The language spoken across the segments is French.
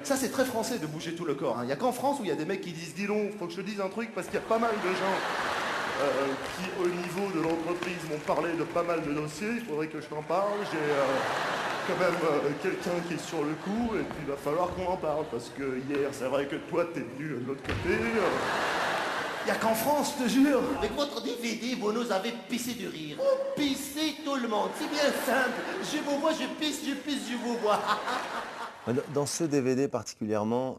Ça, c'est très français de bouger tout le corps. Il n'y a qu'en France où il y a des mecs qui disent « Dis donc, faut que je te dise un truc » parce qu'il y a pas mal de gens qui, au niveau de l'entreprise, m'ont parlé de pas mal de dossiers. Il faudrait que je t'en parle. J'ai quand même quelqu'un qui est sur le coup et puis il va falloir qu'on en parle parce que hier, c'est vrai que toi, t'es venu de l'autre côté. Il n'y a qu'en France, je te jure. Avec votre DVD, vous nous avez pissé du rire. Pissez tout le monde, c'est bien simple. Je vous vois, je pisse, je vous vois. Dans ce DVD particulièrement,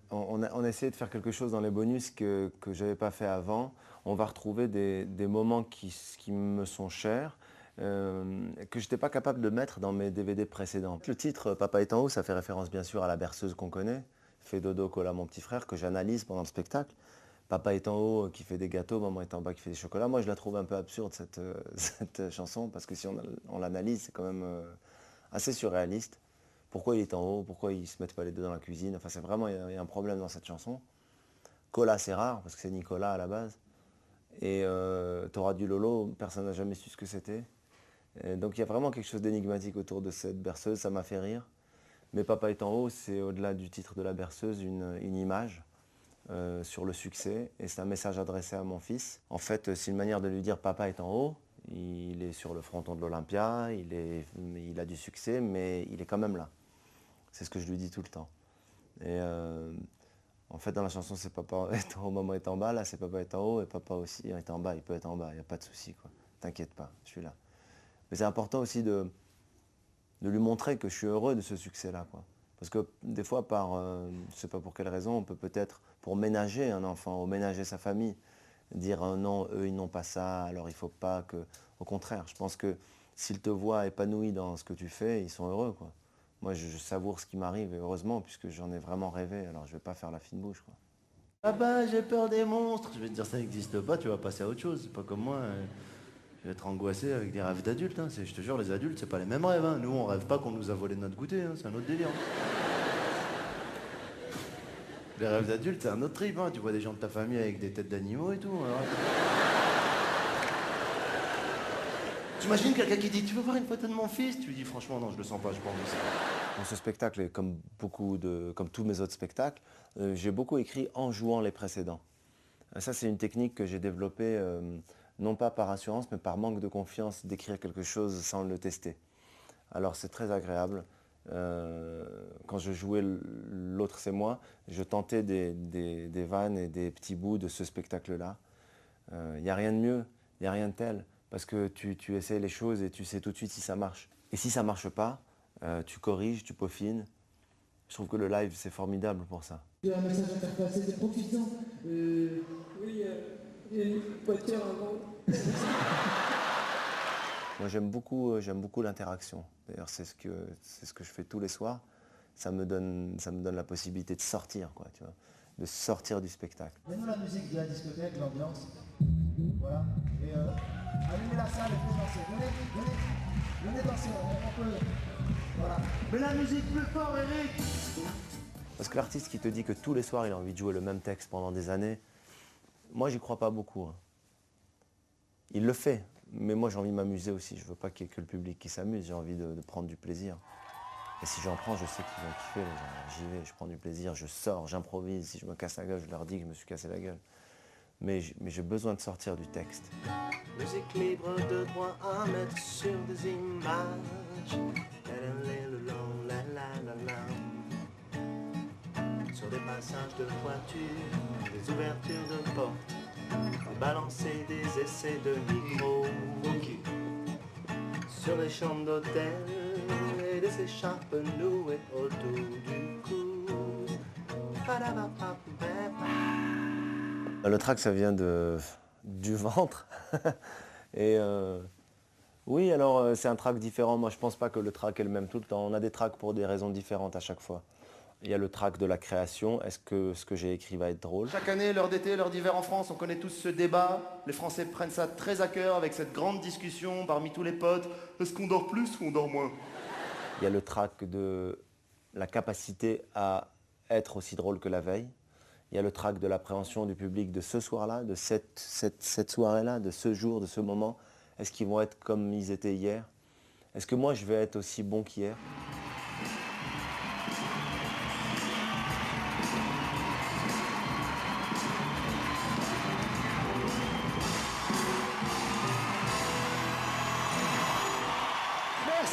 on a essayé de faire quelque chose dans les bonus que je n'avais pas fait avant. On va retrouver des moments qui me sont chers, que je n'étais pas capable de mettre dans mes DVD précédents. Le titre « Papa est en haut », ça fait référence bien sûr à la berceuse qu'on connaît, « Fais dodo, cola mon petit frère », que j'analyse pendant le spectacle. Papa est en haut qui fait des gâteaux, maman est en bas qui fait des chocolats. Moi je la trouve un peu absurde cette chanson, parce que si on l'analyse, c'est quand même assez surréaliste. Pourquoi il est en haut? Pourquoi ils ne se mettent pas les deux dans la cuisine? Enfin, c'est vraiment, il y a un problème dans cette chanson. Cola, c'est rare, parce que c'est Nicolas à la base. Et T'auras du Lolo, personne n'a jamais su ce que c'était. Donc il y a vraiment quelque chose d'énigmatique autour de cette berceuse, ça m'a fait rire. Mais Papa est en haut, c'est au-delà du titre de la berceuse, une image sur le succès. Et c'est un message adressé à mon fils. En fait, c'est une manière de lui dire Papa est en haut. Il est sur le fronton de l'Olympia, il a du succès, mais il est quand même là. C'est ce que je lui dis tout le temps. Et en fait, dans la chanson, c'est Papa est en haut, maman est en bas. Là, c'est Papa est en haut et Papa aussi est en bas. Il peut être en bas, il n'y a pas de souci, quoi. T'inquiète pas, je suis là. Mais c'est important aussi de lui montrer que je suis heureux de ce succès-là, quoi. Parce que des fois, je ne sais pas pour quelle raison, on peut peut-être, pour ménager un enfant, ou ménager sa famille, dire non, eux, ils n'ont pas ça, alors il ne faut pas que... Au contraire, je pense que s'ils te voient épanoui dans ce que tu fais, ils sont heureux, quoi. Moi, je savoure ce qui m'arrive, et heureusement, puisque j'en ai vraiment rêvé, alors je ne vais pas faire la fine bouche, quoi. Ah bah, j'ai peur des monstres. Je vais te dire, ça n'existe pas, tu vas passer à autre chose. C'est pas comme moi, je vais être angoissé avec des rêves d'adultes. Hein. Je te jure, les adultes, c'est pas les mêmes rêves. Hein. Nous, on rêve pas qu'on nous a volé notre goûter, hein. C'est un autre délire. Les rêves d'adultes, c'est un autre trip. Hein. Tu vois des gens de ta famille avec des têtes d'animaux et tout. T'imagines quelqu'un qui dit, tu veux voir une photo de mon fils? Tu lui dis, franchement, non, je le sens pas, je pense que c'est... Dans ce spectacle, comme tous mes autres spectacles, j'ai beaucoup écrit en jouant les précédents. Ça, c'est une technique que j'ai développée, non pas par assurance, mais par manque de confiance d'écrire quelque chose sans le tester. Alors c'est très agréable. Quand je jouais L'autre c'est moi, je tentais des vannes et des petits bouts de ce spectacle-là. Il n'y a rien de mieux, il n'y a rien de tel, parce que tu essaies les choses et tu sais tout de suite si ça marche. Et si ça ne marche pas, tu corriges, tu peaufines. Je trouve que le live, c'est formidable pour ça. J'ai un message à faire passer, c'est profitant. Oui, il y a une voiture avant. Moi, j'aime beaucoup l'interaction. D'ailleurs, c'est ce que je fais tous les soirs. Ça me donne la possibilité de sortir, quoi, tu vois, de sortir du spectacle. Mettons la musique de la discothèque, l'ambiance. Voilà. Et allumez la salle et faites danser. Venez danser. On peut. Voilà. Mais la musique plus fort, Eric. Parce que l'artiste qui te dit que tous les soirs, il a envie de jouer le même texte pendant des années, moi, j'y crois pas beaucoup. Hein. Il le fait, mais moi, j'ai envie de m'amuser aussi. Je veux pas qu'il y ait que le public qui s'amuse, j'ai envie de prendre du plaisir. Et si j'en prends, je sais qu'ils vont kiffer, les gens. J'y vais, je prends du plaisir, je sors, j'improvise. Si je me casse la gueule, je leur dis que je me suis cassé la gueule. Mais j'ai besoin de sortir du texte. Musique libre de droit à mettre sur des images. Sur des passages de voitures, des ouvertures de portes, des balancer des essais de micro. Sur les chambres d'hôtel et des écharpes nouées autour du cou. Le trac, ça vient du ventre. Et oui, alors c'est un trac différent. Moi, je pense pas que le trac est le même tout le temps. On a des tracs pour des raisons différentes à chaque fois. Il y a le trac de la création. Est-ce que ce que j'ai écrit va être drôle? Chaque année, l'heure d'été, l'heure d'hiver en France, on connaît tous ce débat. Les Français prennent ça très à cœur avec cette grande discussion parmi tous les potes. Est-ce qu'on dort plus ou on dort moins? Il y a le trac de la capacité à être aussi drôle que la veille. Il y a le trac de l'appréhension du public de ce soir-là, de cette soirée-là, de ce jour, de ce moment. Est-ce qu'ils vont être comme ils étaient hier? Est-ce que moi, je vais être aussi bon qu'hier?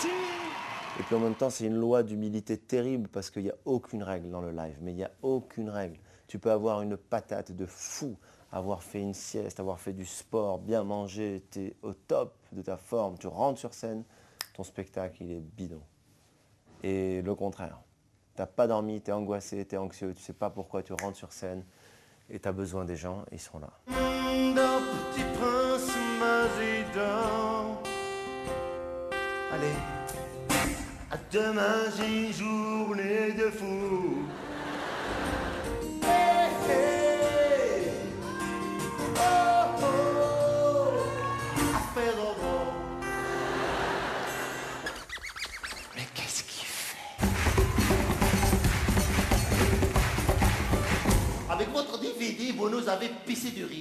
Et puis en même temps, c'est une loi d'humilité terrible parce qu'il n'y a aucune règle dans le live. Mais il n'y a aucune règle. Tu peux avoir une patate de fou, avoir fait une sieste, avoir fait du sport, bien manger, tu es au top de ta forme. Tu rentres sur scène, ton spectacle, il est bidon. Et le contraire. Tu n'as pas dormi, tu es angoissé, tu es anxieux, tu ne sais pas pourquoi tu rentres sur scène et tu as besoin des gens et ils sont là. Petit prince Mazédan. Allez. À demain, j'ai une journée de fou. Hey, hey. Oh, oh. Affaire au rond. Mais qu'est-ce qu'il fait? Avec votre DVD, vous nous avez pissé du rire.